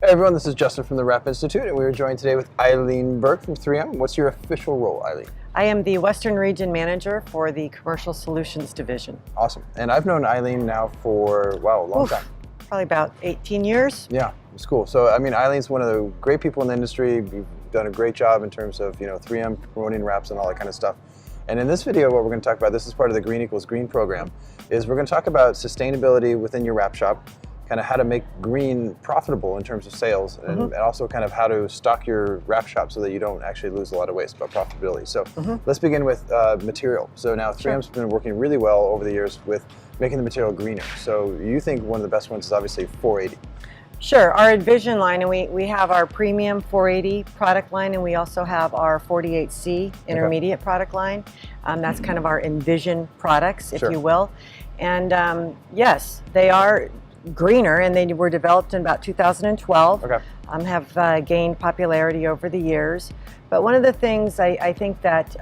Hey everyone, this is Justin from the Wrap Institute, and we are joined today with Eileen Burke from 3M. What's your official role, Eileen? I am the Western Region Manager for the Commercial Solutions Division. Awesome. And I've known Eileen now for, wow, a long time. Probably about 18 years. Yeah, it's cool. So, I mean, Eileen's one of the great people in the industry. You've done a great job in terms of, 3M promoting wraps and all that kind of stuff. And in this video, what we're going to talk about, this is part of the Green Equals Green program, is we're going to talk about sustainability within your wrap shop, kind of how to make green profitable in terms of sales, and also kind of how to stock your wrap shop so that you don't actually lose a lot of waste, about profitability. So let's begin with material. So now 3M's been working really well over the years with making the material greener. So you think one of the best ones is obviously 480. Sure, our Envision line, and we have our premium 480 product line, and we also have our 48C intermediate product line. That's kind of our Envision products, if you will. And yes, they are greener, and they were developed in about 2012. Have gained popularity over the years. But one of the things I think that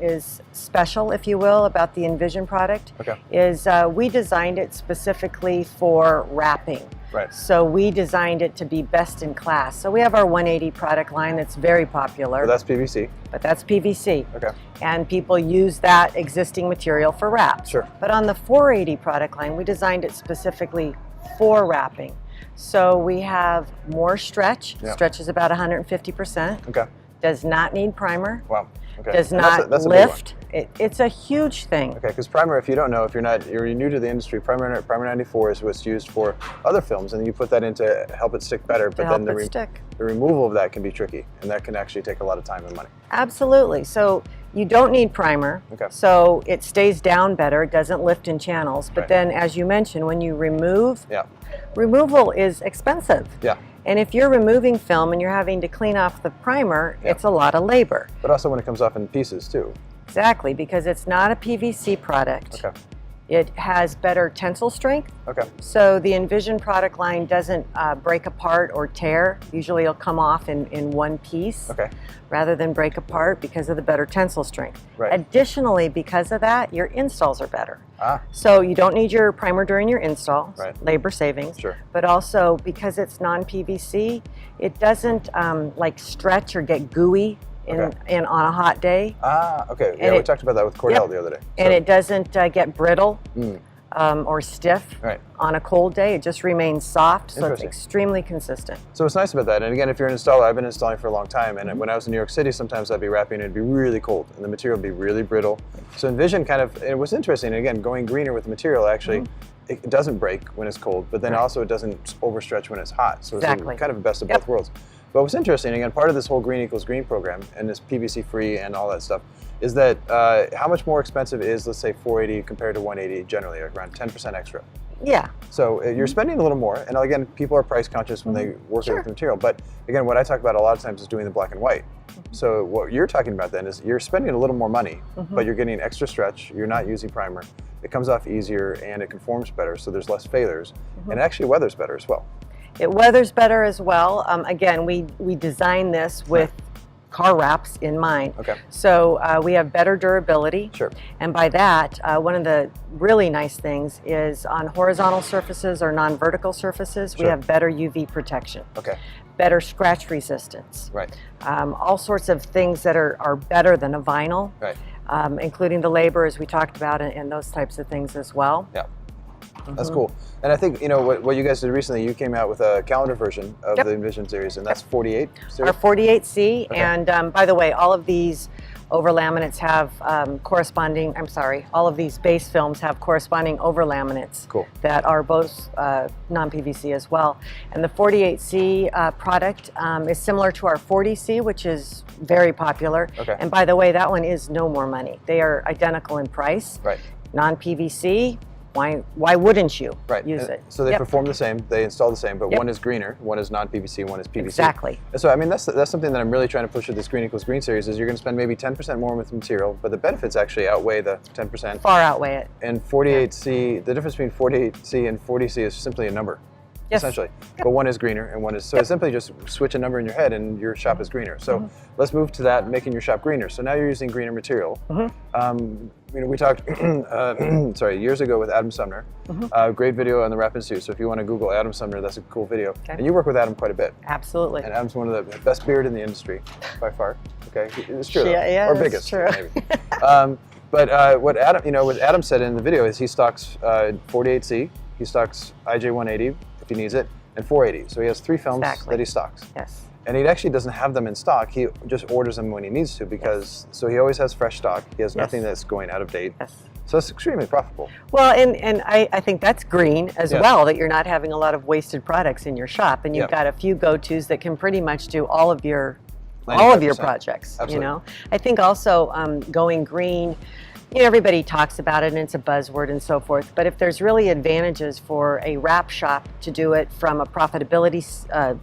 is special, if you will, about the Envision product is we designed it specifically for wrapping. So we designed it to be best in class. So we have our 180 product line that's very popular. But that's PVC. But that's PVC. And people use that existing material for wraps. But on the 480 product line, we designed it specifically for wrapping. So we have more stretch. Stretch is about 150%. Does not need primer. Wow. Does not lift. It's a huge thing. Because primer, if you don't know, if you're new to the industry, primer 94 is what's used for other films, and you put that in to help it stick better. But then the removal of that can be tricky, and that can actually take a lot of time and money. Absolutely. So you don't need primer, so it stays down better. It doesn't lift in channels. But then, as you mentioned, when you remove, removal is expensive. And if you're removing film and you're having to clean off the primer, it's a lot of labor. But also when it comes off in pieces too. Exactly, because it's not a PVC product. It has better tensile strength. So the Envision product line doesn't break apart or tear. Usually it'll come off in one piece rather than break apart because of the better tensile strength. Additionally, because of that, your installs are better. So you don't need your primer during your install, labor savings. But also because it's non-PVC, it doesn't like stretch or get gooey on a hot day. Yeah, we talked about that with Cordell the other day. And it doesn't get brittle or stiff on a cold day. It just remains soft, so it's extremely consistent. So what's nice about that, and again, if you're an installer, I've been installing for a long time, and when I was in New York City, sometimes I'd be wrapping and it'd be really cold, and the material would be really brittle. So Envision it was interesting, and again, going greener with the material actually, it doesn't break when it's cold, but then also it doesn't overstretch when it's hot. So it's kind of the best of both worlds. But what's interesting, again, part of this whole Green Equals Green program and this PVC free and all that stuff is that how much more expensive is, let's say, 480 compared to 180 generally, like around 10% extra. So you're spending a little more, and again, people are price conscious when they work with the material. But again, what I talk about a lot of times is doing the black and white. So what you're talking about then is you're spending a little more money, but you're getting extra stretch, you're not using primer, it comes off easier, and it conforms better, so there's less failures, and it actually weathers better as well. It weathers better as well. Again, we designed this with car wraps in mind. So we have better durability. And by that, one of the really nice things is on horizontal surfaces or non-vertical surfaces, we have better UV protection. Better scratch resistance. All sorts of things that are better than a vinyl, including the labor, as we talked about, and those types of things as well. That's cool. And I think, what you guys did recently, you came out with a calendar version of the Envision series, and that's 48 series? Our 48C, and by the way, all of these over laminates have all of these base films have corresponding over laminates that are both non-PVC as well. And the 48C product is similar to our 40C, which is very popular. And by the way, that one is no more money. They are identical in price. Non-PVC. Why wouldn't you use it? So they perform the same, they install the same, but one is greener, one is non-PVC, one is PVC. Exactly. And so I mean, that's something that I'm really trying to push with this Green Equals Green series, is you're going to spend maybe 10% more with material, but the benefits actually outweigh the 10%. Far outweigh it. And 48C, the difference between 48C and 40C is simply a number. Yes. essentially. But one is greener and one is, so simply just switch a number in your head and your shop is greener. So let's move to that, making your shop greener. So now you're using greener material. We talked years ago with Adam Sumner. Great video on the Wrap Institute. So if you want to Google Adam Sumner, that's a cool video. Okay. And you work with Adam quite a bit. Absolutely. And Adam's one of the best beard in the industry by far. Okay, it's true. Yeah, or that's biggest, true. maybe. But what Adam said in the video is he stocks 48C, he stocks IJ180 if he needs it, and 480. So he has 3 films that he stocks. Yes. And he actually doesn't have them in stock. He just orders them when he needs to because so he always has fresh stock. He has nothing that's going out of date. Yes. So it's extremely profitable. Well, and I think that's green as well, that you're not having a lot of wasted products in your shop, and you've got a few go-tos that can pretty much do all of your projects. Absolutely. You know, I think also going green. You know, everybody talks about it and it's a buzzword and so forth, but if there's really advantages for a wrap shop to do it from a profitability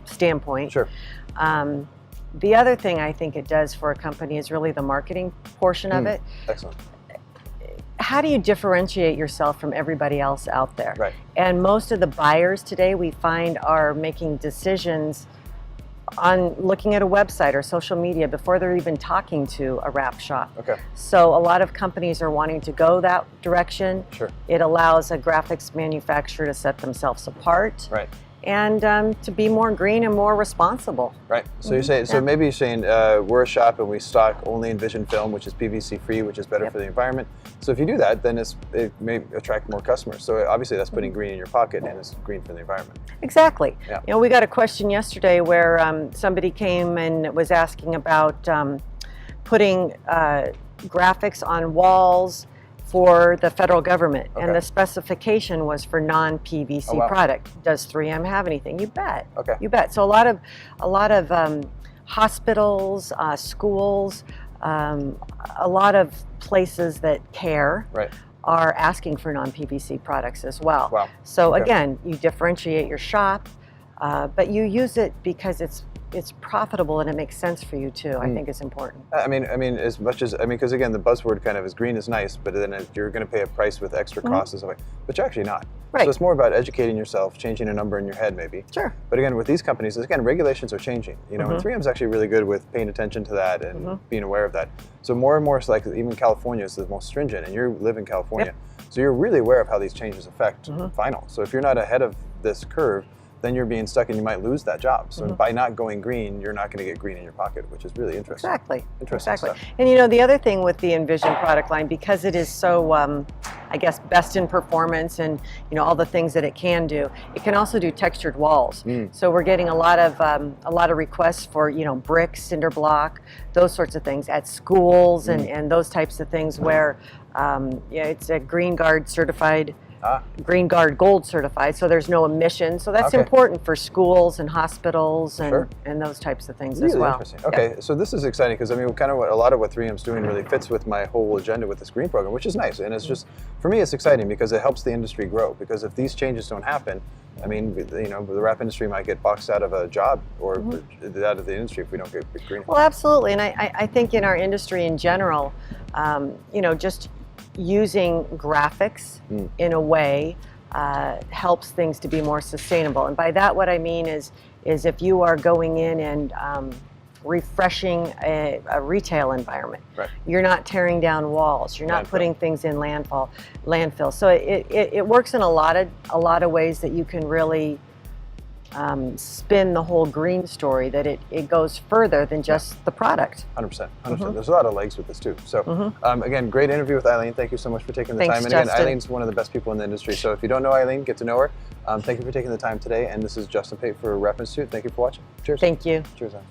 standpoint, Sure. The other thing I think it does for a company is really the marketing portion of it. Excellent. How do you differentiate yourself from everybody else out there? Right. And most of the buyers today we find are making decisions on looking at a website or social media before they're even talking to a wrap shop. Okay. So a lot of companies are wanting to go that direction. Sure. It allows a graphics manufacturer to set themselves apart. Right. And to be more green and more responsiable. Right. So you're saying, so maybe you're saying we're a shop and we stock only Envision film, which is PVC free, which is better for the environment. So if you do that, then it may attract more customers. So obviously that's putting green in your pocket and it's green for the environment. Exactly. Yeah. You know, we got a question yesterday where somebody came and was asking about putting graphics on walls for the federal government, and the specification was for non-PVC product. Does 3M have anything? You bet. Okay. You bet. So a lot of hospitals, schools, a lot of places that care are asking for non-PVC products as well. Wow. So again, you differentiate your shop, but you use it because it's profitable and it makes sense for you too. I think it's important. I mean, as much as because again, the buzzword kind of is green is nice, but then you're going to pay a price with extra costs and stuff like, but you're actually not. Right. So it's more about educating yourself, changing a number in your head, maybe. Sure. But again, with these companies, again, regulations are changing. You know, and 3M is actually really good with paying attention to that and being aware of that. So more and more, it's like even California is the most stringent, and you live in California, so you're really aware of how these changes affect vinyl. So if you're not ahead of this curve, then you're being stuck and you might lose that job. So by not going green, you're not going to get green in your pocket, which is really interesting. Exactly. Interesting stuff. And you know, the other thing with the Envision product line, because it is so, I guess, best in performance and you know all the things that it can do, it can also do textured walls. So we're getting a lot of requests for brick, cinder block, those sorts of things at schools and those types of things where it's a GREENGUARD certified. GREENGUARD Gold certified, so there's no emissions. So that's important for schools and hospitals and those types of things as well. Interesting. Okay, so this is exciting because I mean, kind of a lot of what 3M's doing really fits with my whole agenda with this green program, which is nice. And it's just, for me, it's exciting because it helps the industry grow. Because if these changes don't happen, I mean, the wrap industry might get boxed out of a job or out of the industry if we don't get green. Well, absolutely, and I think in our industry in general, just using graphics in a way helps things to be more sustainable. And by that what I mean is if you are going in and refreshing a retail environment, you're not tearing down walls, you're not putting things in landfill. So it works in a lot of ways that you can really spin the whole green story, that it goes further than just the product. 100%. There's a lot of legs with this too. So again, great interview with Eileen. Thank you so much for taking the time. And again, Eileen's one of the best people in the industry. So if you don't know Eileen, get to know her. Thank you for taking the time today. And this is Justin Pate for Wrap Institute. Thank you for watching. Cheers. Thank you. Cheers, Eileen.